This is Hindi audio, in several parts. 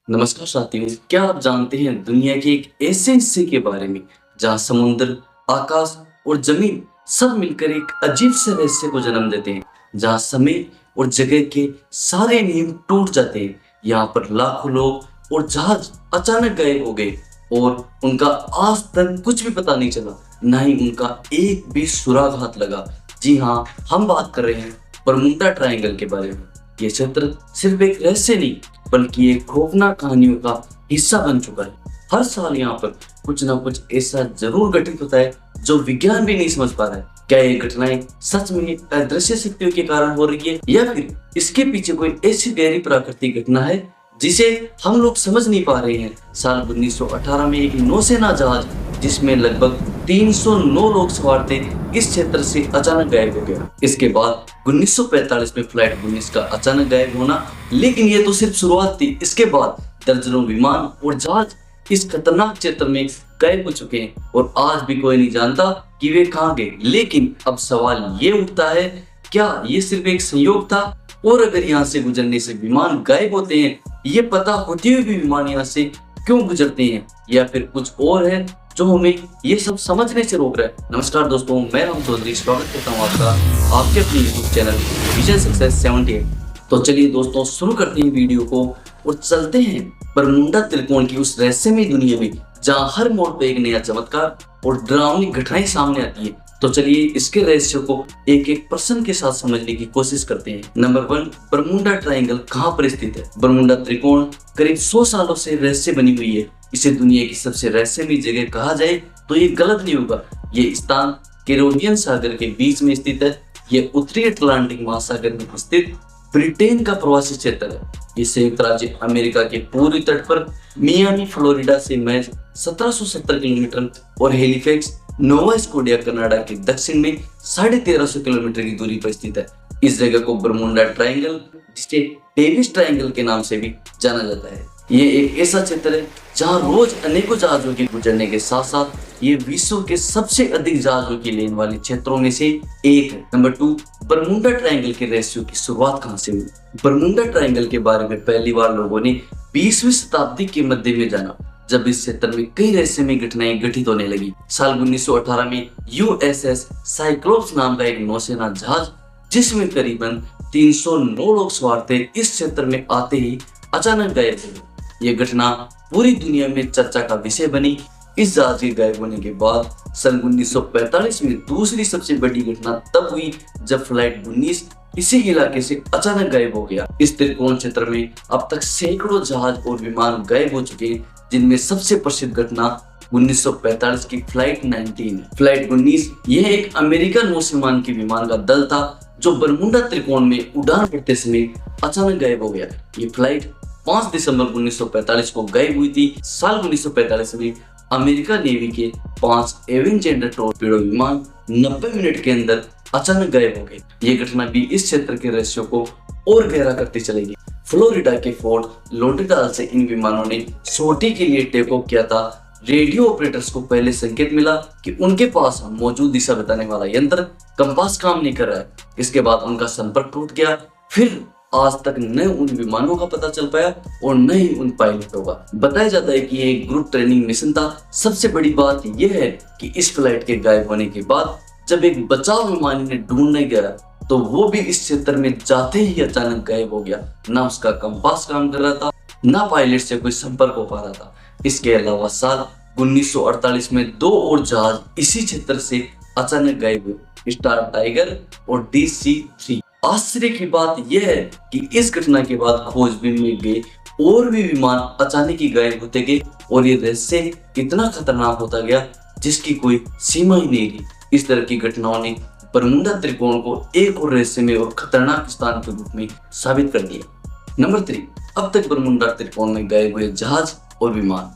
नमस्कार साथियों, क्या आप जानते हैं दुनिया के एक ऐसे हिस्से के बारे में जहां समुद्र, आकाश और जमीन सब मिलकर एक अजीब से रहस्य को जन्म देते हैं, जहां समय और जगह के सारे नियम टूट जाते हैं। यहाँ पर लाखों लोग और जहाज अचानक गायब हो गए और उनका आज तक कुछ भी पता नहीं चला, ना ही उनका एक भी सुराग हाथ लगा। जी हाँ, हम बात कर रहे हैं बरमूडा ट्रायंगल के बारे में। ये क्षेत्र सिर्फ एक रहस्य नहीं बल्कि एक खौफनाक कहानियों का हिस्सा बन चुका है। हर साल यहाँ पर कुछ ना कुछ ऐसा जरूर घटित होता है जो विज्ञान भी नहीं समझ पा रहा है। क्या ये घटनाएं सच में अदृश्य शक्तियों के कारण हो रही है या फिर इसके पीछे कोई ऐसी गहरी प्राकृतिक घटना है जिसे हम लोग समझ नहीं पा रहे हैं। साल 1918 में एक नौसेना जहाज जिसमें लगभग 309 लोग सवार थे इस क्षेत्र से अचानक गायब हो गया। इसके बाद 1945 में फ्लाइट 19 का अचानक गायब होना, लेकिन ये तो सिर्फ शुरुआत थी। इसके बाद दर्जनों विमान और जहाज इस खतरनाक क्षेत्र में गायब हो चुके हैं और आज भी कोई नहीं जानता कि वे कहाँ गए। लेकिन अब सवाल ये उठता है, क्या ये सिर्फ एक संयोग था? और अगर यहाँ से गुजरने से विमान गायब होते हैं, ये पता होते हुए भी विमान यहाँ से क्यों गुजरते हैं, या फिर कुछ और है जो हमें ये सब समझने से रोक रहा है। नमस्कार दोस्तों, मैं राम चौधरी स्वागत करता हूँ आपका आपके अपने यूट्यूब चैनल विजन सक्सेस 78। तो चलिए दोस्तों, शुरू करते हैं वीडियो को और चलते हैं बरमूडा त्रिकोण की उस रहस्यमय दुनिया में जहाँ हर मोड़ पे एक नया चमत्कार और डरावनी घटनाएं सामने आती है। तो चलिए इसके रहस्य को एक एक प्रश्न के साथ समझने की कोशिश करते हैं। नंबर 1, बरमूडा ट्रायंगल कहाँ पर स्थित है? बरमूडा त्रिकोण करीब 100 सालों से रहस्य बनी हुई है। इसे दुनिया की सबसे रहस्यमयी जगह कहा जाए तो ये गलत नहीं होगा। ये स्थान कैरोलियन सागर के बीच में स्थित है। ये उत्तरी अटलांटिक महासागर में स्थित ब्रिटेन का प्रवासी क्षेत्र है। ये संयुक्त राज्य अमेरिका के पूर्वी तट पर मियामी फ्लोरिडा से महज 1770 किलोमीटर और हैलिफैक्स नोवा स्कोटिया कनाडा के दक्षिण में 1350 किलोमीटर की दूरी पर स्थित है। इस जगह को बरमूडा ट्रायंगल, जिसे डेविस ट्रायंगल के नाम से भी जाना जाता है, ये एक ऐसा क्षेत्र है जहां रोज अनेकों जहाजों के गुजरने के साथ साथ ये विश्व के सबसे अधिक जहाजों की लेन वाले क्षेत्रों में से एक है। नंबर 2, बरमूडा ट्रायंगल के रहस्यों की शुरुआत कहां से हुई? बरमूडा ट्रायंगल के बारे में पहली बार लोगों ने 20वीं शताब्दी के मध्य में जाना, जब इस क्षेत्र में कई रहस्यमय घटनाएं घटित होने लगी। साल 1918 में यूएसएस साइक्लोप्स नाम का एक नौसेना जहाज जिसमें करीबन 309 लोग सवार थे, इस क्षेत्र में आते ही अचानक गायब हो गए। यह घटना पूरी दुनिया में चर्चा का विषय बनी। इस जहाज के गायब होने के बाद सन 1945 में दूसरी सबसे बड़ी घटना तब हुई जब फ्लाइट 19 इसी इलाके से अचानक गायब हो गया। इस त्रिकोण क्षेत्र में अब तक सैकड़ों जहाज और विमान गायब हो चुके हैं, जिनमें सबसे प्रसिद्ध घटना 1945 की फ्लाइट 19 है। फ्लाइट 19 यह एक अमेरिकन नौसेना के विमान का दल था जो बरमूडा त्रिकोण में उड़ान भरते समय अचानक गायब हो गया। ये फ्लाइट 5 दिसंबर 1945 को गायब हुई थी। साल 1945 में अमेरिका नेवी के 5 एवेंजर टॉर्पेडो विमान 90 मिनट के अंदर अचानक गायब हो गए। ये घटना भी इस क्षेत्र के रहस्यों को और गहरा करती चलेगी। फ्लोरिडा के फोर्ट लॉडरडेल से इन विमानों ने sortie के लिए टेक ऑफ किया था। रेडियो ऑपरेटर्स को पहले संकेत मिला कि उनके पास मौजूद दिशा बताने वाला यंत्र कंपास काम नहीं कर रहा है। इसके बाद उनका संपर्क टूट गया। फिर आज तक न उन विमानों का पता चल पाया और न ही उन पायलटों का। बताया जाता है कि ये एक ग्रुप ट्रेनिंग मिशन था। सबसे बड़ी बात यह है कि इस फ्लाइट के गायब होने के बाद जब एक बचाव विमान इन्हें ढूंढने गया तो वो भी इस क्षेत्र में जाते ही अचानक गायब हो गया। ना उसका कंपास काम कर रहा था, ना पायलट से कोई संपर्क हो पा रहा था। इसके अलावा साल 1948 में 2 और जहाज इसी क्षेत्र से अचानक गायब हुए, स्टार टाइगर और DC-3। आश्चर्य की बात यह है कि इस घटना के बाद खोजबीन में गए और भी विमान अचानक ही गायब होते गए और ये रहस्य इतना खतरनाक होता गया जिसकी कोई सीमा ही नहीं रही। इस तरह की घटनाओं ने बरमूडा त्रिकोण को एक और रहस्यमय और खतरनाक स्थान के रूप में साबित कर दिया। नंबर 3, अब तक बरमूडा त्रिकोण में गायब हुए जहाज और विमान।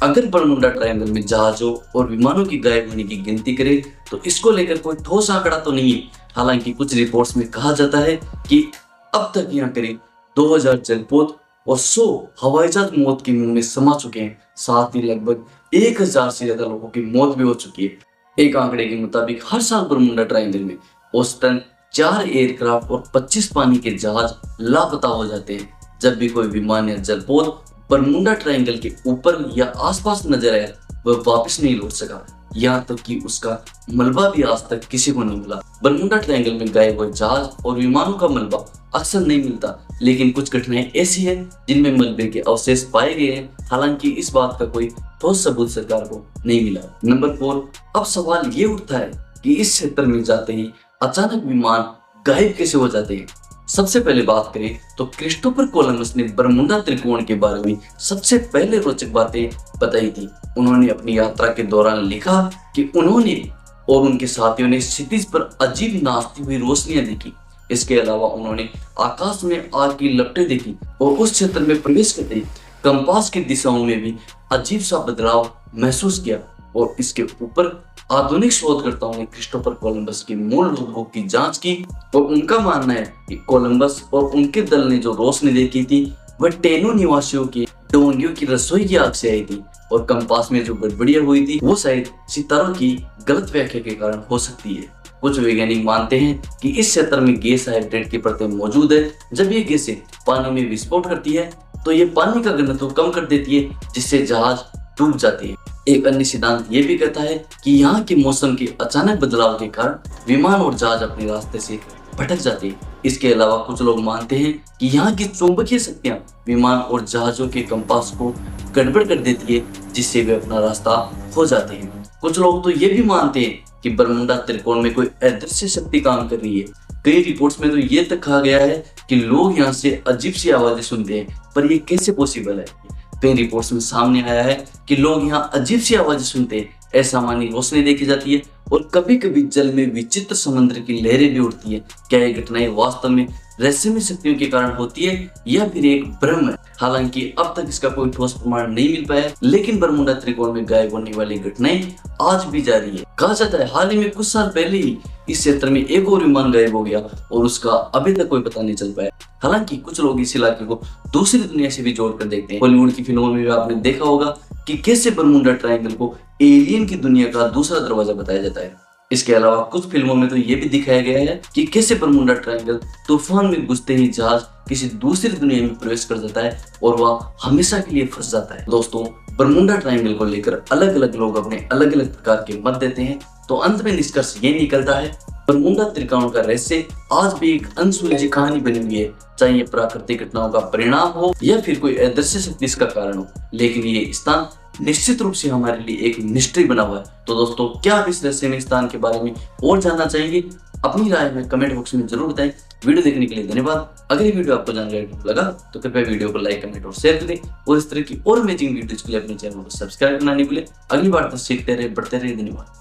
अगर बरमूडा ट्रायंगल में जहाजों और विमानों की गायब होने की गिनती करें तो इसको लेकर कोई ठोस आंकड़ा तो नहीं है। हालांकि कुछ रिपोर्ट्स में कहा जाता है कि अब तक यहाँ करीब 2000 जलपोत और 100 हवाई जहाज मौत की मुंह में समा चुके हैं। साथ ही लगभग 1000 से ज्यादा लोगों की मौत भी हो चुकी है। एक आंकड़े के मुताबिक हर साल बरमूडा ट्रायंगल में औसतन 4 एयरक्राफ्ट और 25 पानी के जहाज लापता हो जाते हैं। जब भी कोई विमान या जलपोत बरमूडा ट्रायंगल के ऊपर या आसपास नजर आया वह वापस नहीं लौट सका, यहाँ तक कि उसका मलबा भी आज तक किसी को नहीं मिला। बरमूडा ट्रायंगल में गायब हुए जहाज और विमानों का मलबा अक्सर नहीं मिलता, लेकिन कुछ घटनाएं ऐसी हैं जिनमें मलबे के अवशेष पाए गए हैं। हालांकि इस बात का कोई ठोस सबूत सरकार को नहीं मिला। नंबर 4, अब सवाल ये उठता है कि इस क्षेत्र में जाते ही अचानक विमान गायब कैसे हो जाते हैं। सबसे पहले बात करें तो क्रिस्टोफर कोलंबस ने बरमूडा त्रिकोण के बारे में सबसे पहले रोचक बातें बताई थी। उन्होंने अपनी यात्रा के दौरान लिखा कि उन्होंने और उनके साथियों ने क्षितिज पर अजीब नाचती हुई रोशनियां देखी। इसके अलावा उन्होंने आकाश में आग की लपटें देखी और उस क्षेत्र में प्रवेश करते ही कंपास की दिशाओं में भी अजीब सा बदलाव महसूस किया। और इसके ऊपर आधुनिक शोधकर्ताओं ने क्रिस्टोफर कोलंबस की मूल रूपों की जांच की और उनका मानना है कि कोलंबस और उनके दल ने जो रोशनी देखी थी वह टेनो निवासियों की डोंगियों की रसोई की आग से आई थी, और कंपास में जो गड़बड़ियां हुई थी वो शायद सितारों की गलत व्याख्या के कारण हो सकती है। कुछ वैज्ञानिक मानते हैं कि इस क्षेत्र में गैस हाइड्रेट की परतें मौजूद है। जब ये गैसें पानी में विस्फोट करती है तो ये पानी का घनत्व कम कर देती है, जिससे जहाज डूब जाते हैं। एक अन्य सिद्धांत ये भी कहता है कि यहाँ के मौसम के अचानक बदलाव के कारण विमान और जहाज अपने रास्ते से भटक जाते हैं। इसके अलावा कुछ लोग मानते हैं कि यहाँ की चुंबकीय शक्तियाँ विमान और जहाजों के कंपास को गड़बड़ कर देती है, जिससे वे अपना रास्ता खो जाते हैं। कुछ लोग तो ये भी मानते हैं कि बरमूडा त्रिकोण में कोई अदृश्य शक्ति काम कर रही है। कई रिपोर्ट्स में तो ये तक कहा गया है कि लोग यहाँ से अजीब सी आवाजें सुनते हैं, पर ये कैसे पॉसिबल है। कई रिपोर्ट्स में सामने आया है कि लोग यहाँ अजीब सी आवाजें सुनते हैं, असामान्य रोशनी देखी जाती है और कभी कभी जल में विचित्र समुद्र की लहरें भी उठती है। क्या ये घटनाएं वास्तव में रहस्यमय शक्तियों के कारण होती है या फिर एक भ्रम है? हालांकि अब तक इसका कोई ठोस प्रमाण नहीं मिल पाया, लेकिन बरमूडा त्रिकोण में गायब होने वाली घटनाएं आज भी जारी है। कहा जाता है हाल ही में कुछ साल पहले ही इस क्षेत्र में एक और विमान गायब हो गया और उसका अभी तक कोई पता नहीं चल पाया। हालांकि कुछ लोग इस इलाके को दूसरी दुनिया से भी जोड़कर देखते हैं। बॉलीवुड की फिल्मों में भी आपने देखा होगा कि कैसे बरमूडा ट्रायंगल को एलियन की दुनिया का दूसरा दरवाजा बताया जाता है। इसके अलावा कुछ फिल्मों में तो ये भी दिखाया गया है कि कैसे बरमूडा ट्रायंगल तूफान में घुसते ही जहाज किसी दूसरी दुनिया में प्रवेश कर जाता है और वह हमेशा के लिए फंस जाता है। दोस्तों, बरमूडा ट्रायंगल को लेकर अलग अलग लोग अपने अलग अलग प्रकार के मत देते हैं, तो अंत में निष्कर्ष ये निकलता है बरमूडा त्रिकोण का रहस्य आज भी एक अनसुलझी कहानी बनी हुई है। चाहे ये प्राकृतिक घटनाओं का परिणाम हो या फिर कोई अदृश्य शक्ति इसका कारण हो, लेकिन ये स्थान निश्चित रूप से हमारे लिए एक मिस्ट्री बना हुआ है। तो दोस्तों, क्या आप इस रहस्यमय स्थान के बारे में और जानना चाहेंगे? अपनी राय में कमेंट बॉक्स में जरूर बताएं। वीडियो देखने के लिए धन्यवाद। अगर ये वीडियो आपको जानकारी लगा तो कृपया वीडियो को लाइक, कमेंट और शेयर करें और इस तरह की और अमेजिंग वीडियोज के लिए अपने चैनल को सब्सक्राइब करना नहीं भूलें। अगली बार तक सीखते रहे, बढ़ते रहे। धन्यवाद।